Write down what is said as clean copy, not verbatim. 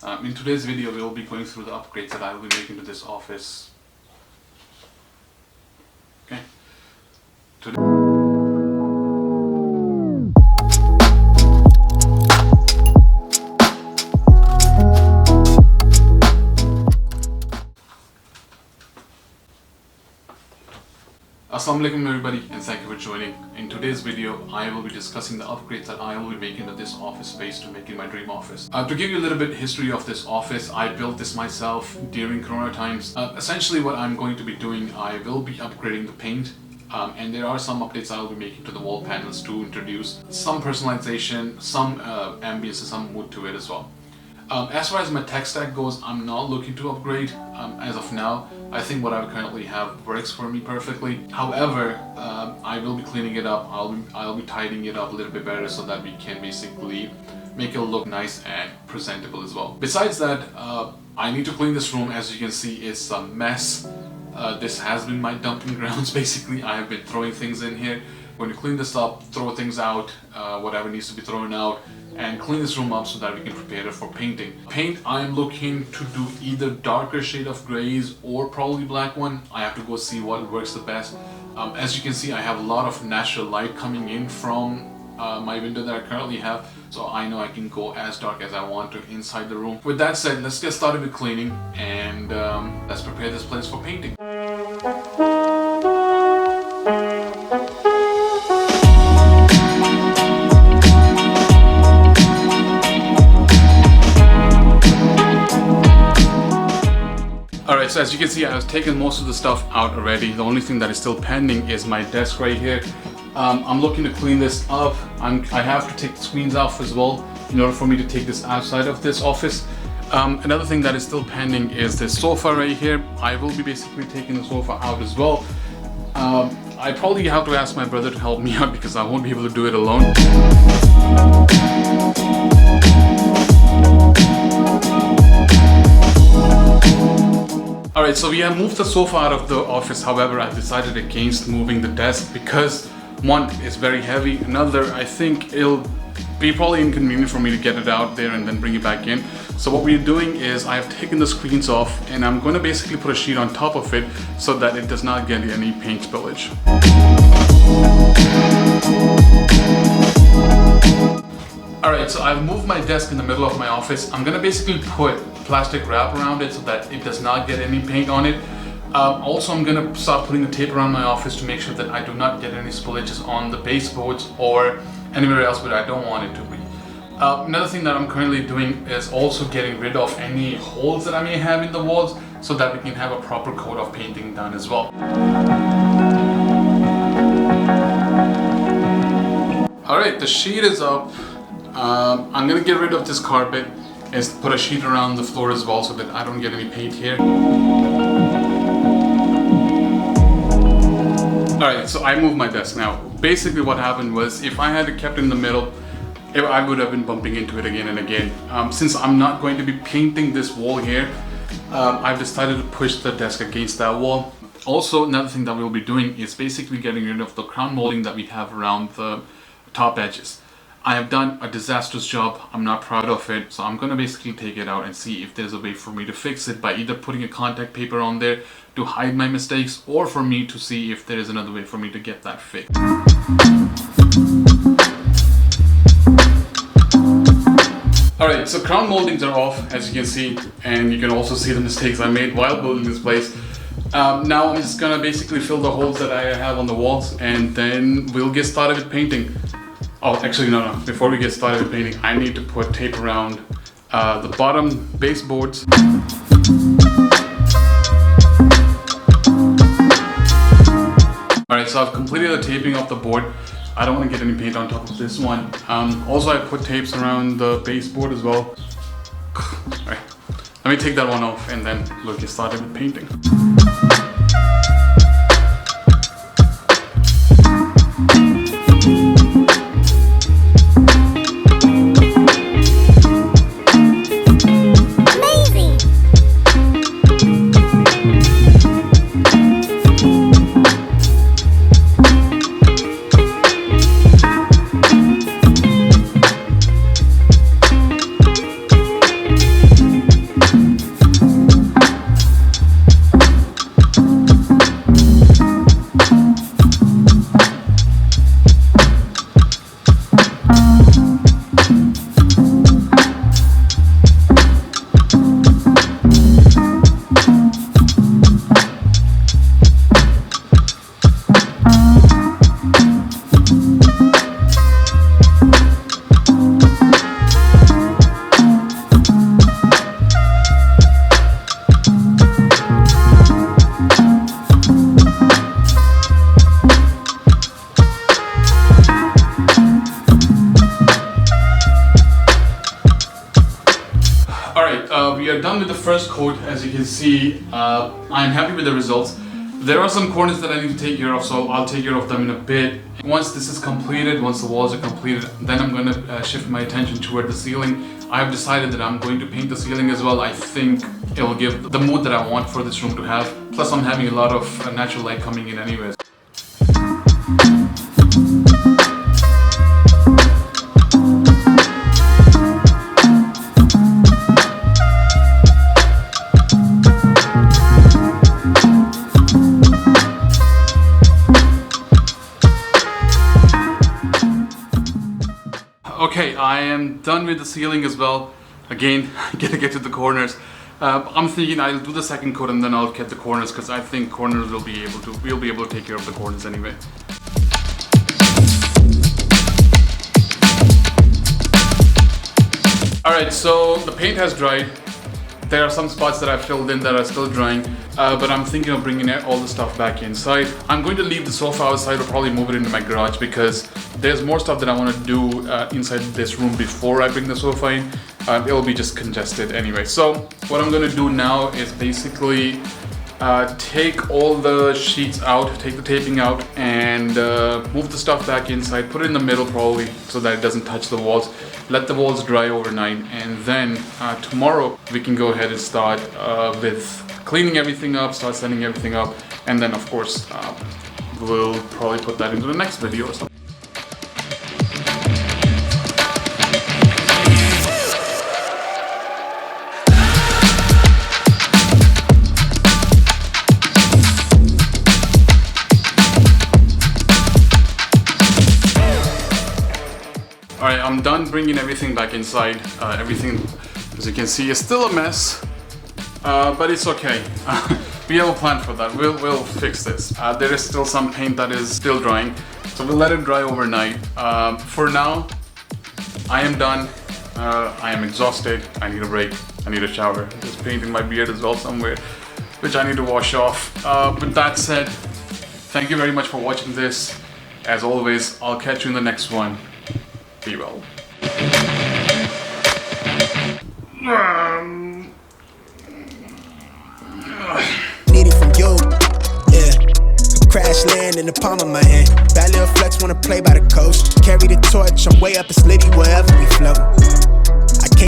In today's video, we will be going through the upgrades that I will be making to this office. Okay. Assalamu alaikum everybody, and thank you for joining. In today's video, I will be discussing the upgrades that I will be making to this office space to make it my dream office. To give you a little bit history of this office, I built this myself during Corona times. Essentially what I'm going to be doing, I will be upgrading the paint, and there are some updates I will be making to the wall panels to introduce some personalization, some ambience, and some mood to it as well. As far as my tech stack goes, I'm not looking to upgrade as of now. I think what I currently have works for me perfectly. However, I will be cleaning it up. I'll be tidying it up a little bit better so that we can basically make it look nice and presentable as well. Besides that, I need to clean this room. As you can see, it's a mess. This has been my dumping grounds basically. I have been throwing things in here. Going to clean this up, throw things out, whatever needs to be thrown out, and clean this room up so that we can prepare it for painting. Paint, I'm looking to do either darker shade of grays or probably black one. I have to go see what works the best. As you can see, I have a lot of natural light coming in from my window that I currently have, so I know I can go as dark as I want to inside the room. With that said, let's get started with cleaning and let's prepare this place for painting. Alright, so as you can see, I have taken most of the stuff out already. The only thing that is still pending is my desk right here. I'm looking to clean this up. I have to take the screens off as well in order for me to take this outside of this office. Another thing that is still pending is this sofa right here. I will be basically taking the sofa out as well. I probably have to ask my brother to help me out because I won't be able to do it alone. Alright, so we have moved the sofa out of the office. However, I've decided against moving the desk because one, it's very heavy. Another, I think it'll be probably inconvenient for me to get it out there and then bring it back in. So what we're doing is I have taken the screens off and I'm going to basically put a sheet on top of it so that it does not get any paint spillage. Alright, so I've moved my desk in the middle of my office. I'm gonna basically put plastic wrap around it so that it does not get any paint on it. Also, I'm gonna start putting the tape around my office to make sure that I do not get any spillages on the baseboards or anywhere else where I don't want it to be. Another thing that I'm currently doing is also getting rid of any holes that I may have in the walls so that we can have a proper coat of painting done as well. Alright, the sheet is up. I'm gonna get rid of this carpet and put a sheet around the floor as well so that I don't get any paint here. Alright, so I moved my desk now. Basically what happened was if I had kept it in the middle, I would have been bumping into it again and again. Since I'm not going to be painting this wall here, I've decided to push the desk against that wall. Also, another thing that we'll be doing is basically getting rid of the crown molding that we have around the top edges. I have done a disastrous job. I'm not proud of it, so I'm gonna basically take it out and see if there's a way for me to fix it by either putting a contact paper on there to hide my mistakes or for me to see if there is another way for me to get that fixed. Alright, so crown moldings are off, as you can see, and you can also see the mistakes I made while building this place. Now I'm just gonna basically fill the holes that I have on the walls and then we'll get started with painting. Oh, actually no. Before we get started with painting, I need to put tape around the bottom baseboards. Alright, so I've completed the taping of the board. I don't want to get any paint on top of this one. Also, I put tapes around the baseboard as well. Alright, let me take that one off and then we'll get started with painting. Alright, we are done with the first coat. As you can see, I'm happy with the results. There are some corners that I need to take care of, so I'll take care of them in a bit. Once this is completed, once the walls are completed, then I'm going to shift my attention toward the ceiling. I have decided that I'm going to paint the ceiling as well. I think it will give the mood that I want for this room to have. Plus I'm having a lot of natural light coming in anyways. Okay, I am done with the ceiling as well. Again, I gotta get to the corners. I'm thinking I'll do the second coat and then I'll get the corners, because I think corners we'll be able to take care of the corners anyway. Alright, so the paint has dried. There are some spots that I filled in that are still drying, but I'm thinking of bringing all the stuff back inside. I'm going to leave the sofa outside or probably move it into my garage, because there's more stuff that I want to do inside this room before I bring the sofa in. It'll be just congested anyway. So what I'm going to do now is basically take all the sheets out, take the taping out, and move the stuff back inside, put it in the middle probably so that it doesn't touch the walls. Let the walls dry overnight, and then tomorrow we can go ahead and start with cleaning everything up, start setting everything up, and then of course we'll probably put that into the next video or something. Alright, I'm done bringing everything back inside. Everything, as you can see, is still a mess, but it's okay. We have a plan for that. We'll fix this. There is still some paint that is still drying, so we'll let it dry overnight. For now, I am done. I am exhausted. I need a break. I need a shower. There's paint in my beard as well somewhere, which I need to wash off. With that said, thank you very much for watching this. As always, I'll catch you in the next one. Be well. Need it from you, yeah. Crash land in the palm of my hand. Bad little flex wanna play by the coast. Carry the torch, I'm way up, it's litty wherever we float.